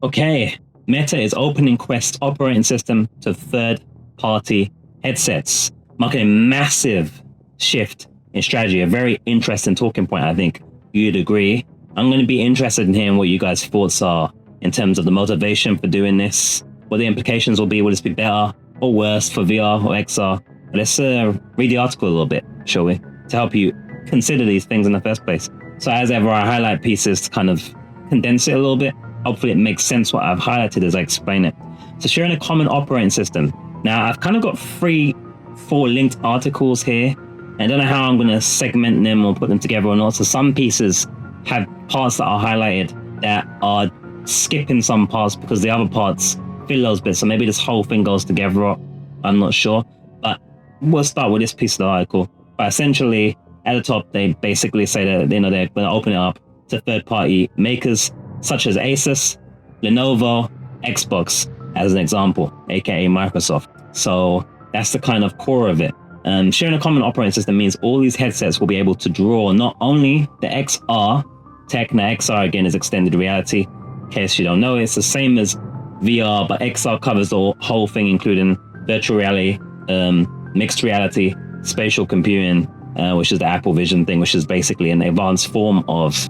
Okay, Meta is opening Quest operating system to third-party headsets, marking a massive shift in strategy. A very interesting talking point, I think you'd agree. I'm going to be interested in hearing what you guys' thoughts are in terms of the motivation for doing this, what the implications will be. Will this be better or worse for VR or XR? Let's read the article a little bit, shall we, to help you consider these things in the first place. So as ever, I highlight pieces to kind of condense it a little bit. Hopefully it makes sense what I've highlighted as I explain it. So sharing a common operating system. Now I've kind of got 4 linked articles here. I don't know how I'm going to segment them or put them together or not. So some pieces have parts that are highlighted that are skipping some parts because the other parts fill those bits. So maybe this whole thing goes together. I'm not sure. But we'll start with this piece of the article. But essentially, at the top, they basically say that they're going to open it up to third-party makers such as Asus, Lenovo, Xbox, as an example, aka Microsoft. So that's the kind of core of it. Sharing a common operating system means all these headsets will be able to draw not only the XR tech. Now XR again is extended reality. In case you don't know, it's the same as VR, but XR covers the whole thing, including virtual reality, mixed reality, spatial computing, which is the Apple Vision thing, which is basically an advanced form of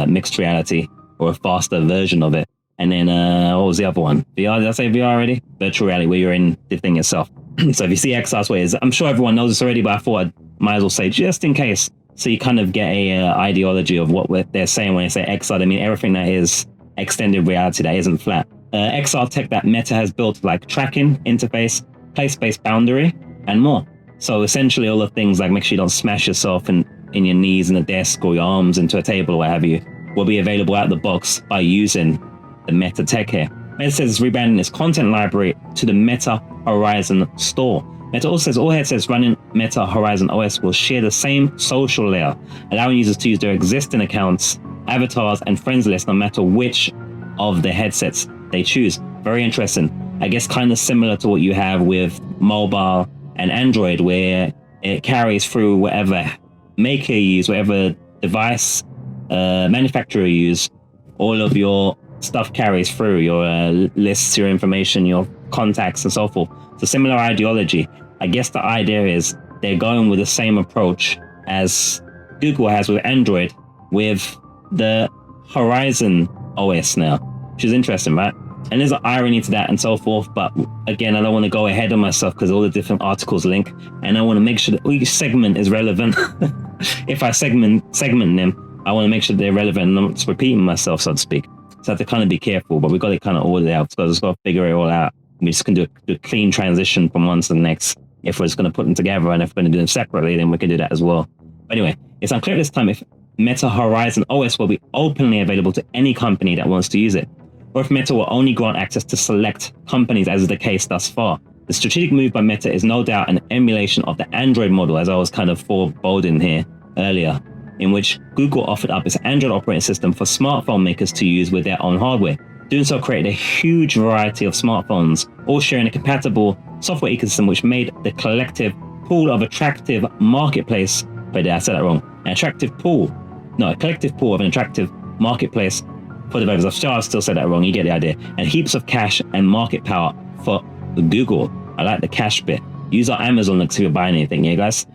mixed reality or a faster version of it. And then what was the other one? VR? Did I say VR already? Virtual reality, where you're in the thing itself. So if you see XR, that's what it is. I'm sure everyone knows this already, but I thought I might as well say just in case, so you kind of get a ideology of what they're saying when they say XR. They mean everything that is extended reality that isn't flat. XR tech that Meta has built, like tracking interface, place-based boundary, and more. So essentially all the things like make sure you don't smash yourself in your knees in a desk or your arms into a table or what have you, will be available out of the box by using the Meta tech here. Meta says it's rebranding its content library to the Meta Horizon store. Meta also says all headsets running Meta Horizon OS will share the same social layer, allowing users to use their existing accounts, avatars, and friends list no matter which of the headsets they choose. Very interesting. I guess kind of similar to what you have with mobile and Android, where it carries through whatever maker you use, whatever device manufacturer you use, all of your stuff carries through, your lists, your information, your contacts, and so forth. It's a similar ideology. I guess the idea is they're going with the same approach as Google has with Android with the Horizon OS now, which is interesting, right? And there's an irony to that and so forth. But again, I don't want to go ahead of myself because all the different articles link, and I want to make sure that each segment is relevant. If I segment them, I want to make sure they're relevant and I'm not just repeating myself, so to speak. So I have to kind of be careful, but we've got it kind of ordered out. So I just got to figure it all out. We just can do a clean transition from one to the next. If we're just going to put them together, and if we're going to do them separately, then we can do that as well. But anyway, it's unclear this time if Meta Horizon OS will be openly available to any company that wants to use it, or if Meta will only grant access to select companies, as is the case thus far. The strategic move by Meta is no doubt an emulation of the Android model, as I was kind of foreboding here earlier, in which Google offered up its Android operating system for smartphone makers to use with their own hardware. Doing so created a huge variety of smartphones, all sharing a compatible software ecosystem, which made the collective pool of attractive marketplace. Wait, I said that wrong. A collective pool of an attractive marketplace for developers. I'm sure I still said that wrong. You get the idea. And heaps of cash and market power for Google. I like the cash bit. Use our Amazon links if you're buying anything, yeah, guys.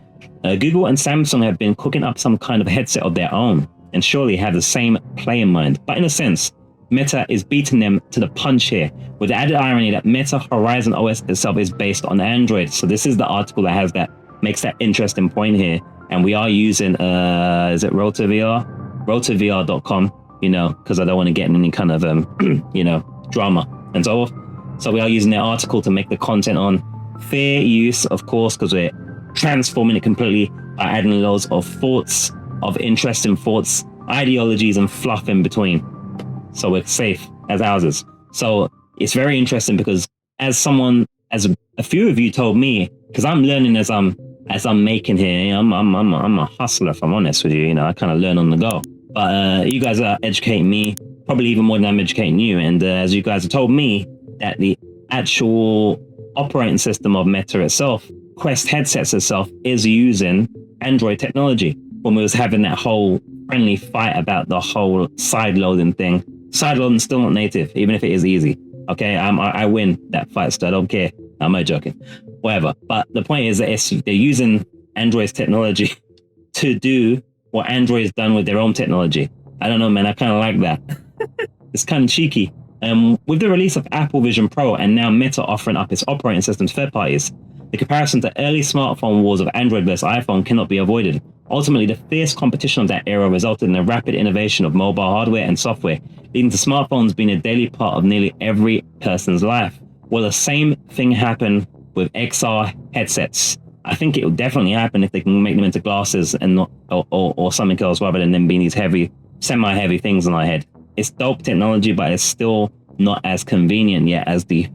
Google and Samsung have been cooking up some kind of headset of their own and surely have the same play in mind. But in a sense, Meta is beating them to the punch here, with the added irony that Meta Horizon OS itself is based on Android. So this is the article that has that, makes that interesting point here. And we are using, is it RotorVR? RotorVR.com, because I don't want to get in any kind of, drama and so forth. So we are using their article to make the content on fair use, of course, because we're transforming it completely by adding loads of thoughts, of interesting thoughts, ideologies, and fluff in between. So we're safe as houses. So it's very interesting because as a few of you told me, because I'm learning as I'm making here, I'm a hustler, if I'm honest with you. I kind of learn on the go. But you guys are educating me, probably even more than I'm educating you. And as you guys have told me, that the actual operating system of Meta itself, Quest headsets itself, is using Android technology. When we was having that whole friendly fight about the whole side loading thing, Sideloading still not native, even if it is easy. Okay, I win that fight, so I don't care. I'm not joking. Whatever. But the point is that they're using Android's technology to do what Android's done with their own technology. I don't know, man. I kind of like that. It's kind of cheeky. With the release of Apple Vision Pro and now Meta offering up its operating system to third parties, the comparison to early smartphone wars of Android versus iPhone cannot be avoided. Ultimately, the fierce competition of that era resulted in a rapid innovation of mobile hardware and software, leading to smartphones being a daily part of nearly every person's life. Will the same thing happen with XR headsets? I think it will definitely happen if they can make them into glasses and not or something else rather than them being these heavy, semi-heavy things on our head. It's dope technology, but it's still not as convenient yet as the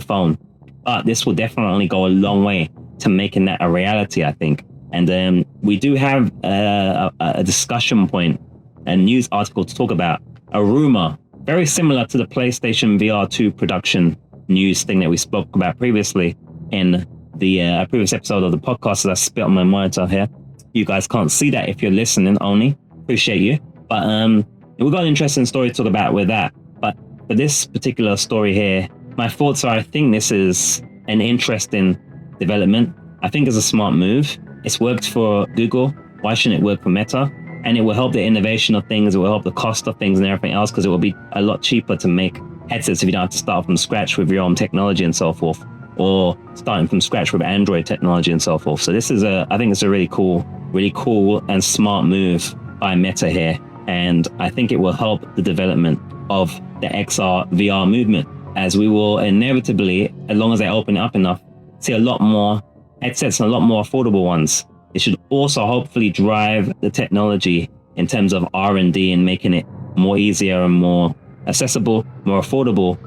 phone. But this will definitely go a long way to making that a reality, I think. And we do have a discussion point, a news article to talk about, a rumor very similar to the PlayStation VR 2 production news thing that we spoke about previously in the previous episode of the podcast that I spit on my monitor here. You guys can't see that if you're listening only. Appreciate you. But we've got an interesting story to talk about with that. But for this particular story here, my thoughts are I think this is an interesting development. I think it's a smart move. It's worked for Google. Why shouldn't it work for Meta? And it will help the innovation of things. It will help the cost of things and everything else because it will be a lot cheaper to make headsets if you don't have to start from scratch with your own technology and so forth, or starting from scratch with Android technology and so forth. So this is I think it's a really cool and smart move by Meta here. And I think it will help the development of the XR VR movement, as we will inevitably, as long as they open it up enough, see a lot more headsets and a lot more affordable ones. It should also hopefully drive the technology in terms of R&D and making it more easier and more accessible, more affordable,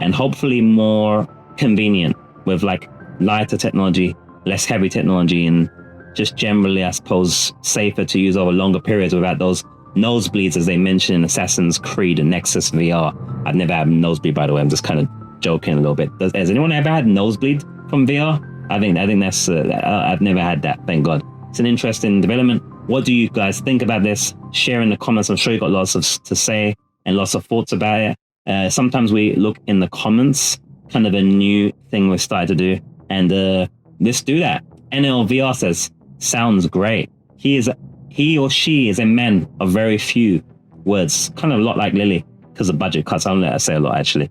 and hopefully more convenient with like lighter technology, less heavy technology, and just generally, I suppose, safer to use over longer periods without those nosebleeds, as they mentioned in Assassin's Creed and Nexus VR. I've never had a nosebleed, by the way. I'm just kind of joking a little bit. Has anyone ever had a nosebleed from VR? I think that's I've never had that, thank God. It's an interesting development. What do you guys think about this? Share in the comments. I'm sure you got lots to say and lots of thoughts about it. Sometimes we look in the comments, kind of a new thing we started to do, and let's do that. NLVR says, sounds great. He or she is a man of very few words, kind of a lot like Lily because of budget cuts. I don't let her say a lot actually.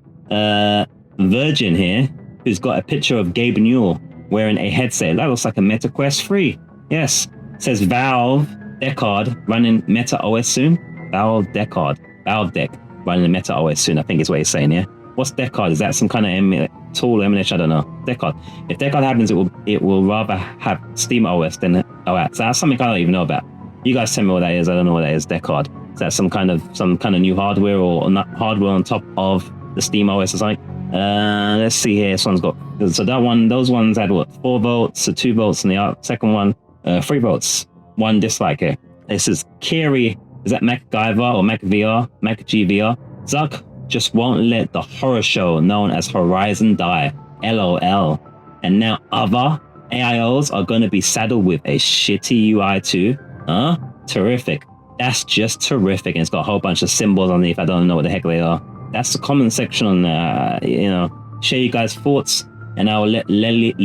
Virgin here, who's got a picture of Gabe Newell wearing a headset. That looks like a Meta Quest 3. Yes. Says Valve Decard running Meta OS soon. Valve Deck running the Meta OS soon, I think is what he's saying here. What's Decard? Is that some kind of tool emulation? I don't know. Decard. If Decard happens, it will rather have Steam OS than OS. So that's something I don't even know about. You guys tell me what that is. I don't know what that is. Decard. Is that some kind of new hardware or not hardware on top of the Steam OS or something? Let's see here. This one's got, so those ones had what, 4 votes, so 2 votes, and the second one 3 votes, 1 dislike here. This is Kiri. Is that MacGyver or MacVR? MacGVR? Zuck just won't let the horror show known as Horizon die. LOL. And now other AIOs are going to be saddled with a shitty UI too. Huh? Terrific. That's just terrific. And it's got a whole bunch of symbols underneath. I don't know what the heck they are. That's the comment section on, share you guys' thoughts. And I will let Lily,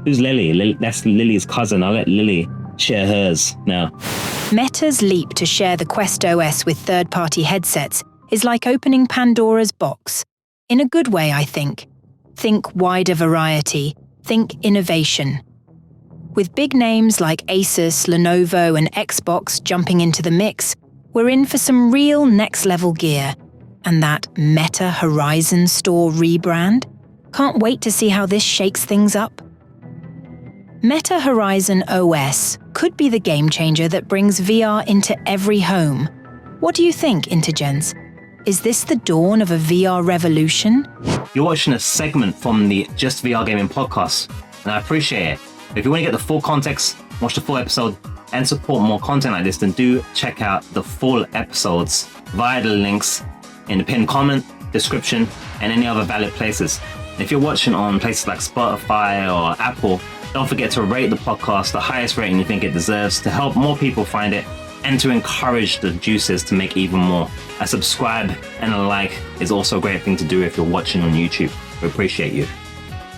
who's Lily? That's Lily's cousin. I'll let Lily share hers now. Meta's leap to share the Quest OS with third-party headsets is like opening Pandora's box. In a good way, I think. Think wider variety. Think innovation. With big names like Asus, Lenovo, and Xbox jumping into the mix, we're in for some real next-level gear. And that Meta Horizon Store rebrand? Can't wait to see how this shakes things up. Meta Horizon OS could be the game changer that brings VR into every home. What do you think, Intergens? Is this the dawn of a VR revolution? You're watching a segment from the JustVRGaming podcast, and I appreciate it. If you want to get the full context, watch the full episode, and support more content like this, then do check out the full episodes via the links in the pinned comment, description, and any other valid places. If you're watching on places like Spotify or Apple, don't forget to rate the podcast the highest rating you think it deserves to help more people find it and to encourage the juices to make even more. A subscribe and a like is also a great thing to do if you're watching on YouTube. We appreciate you.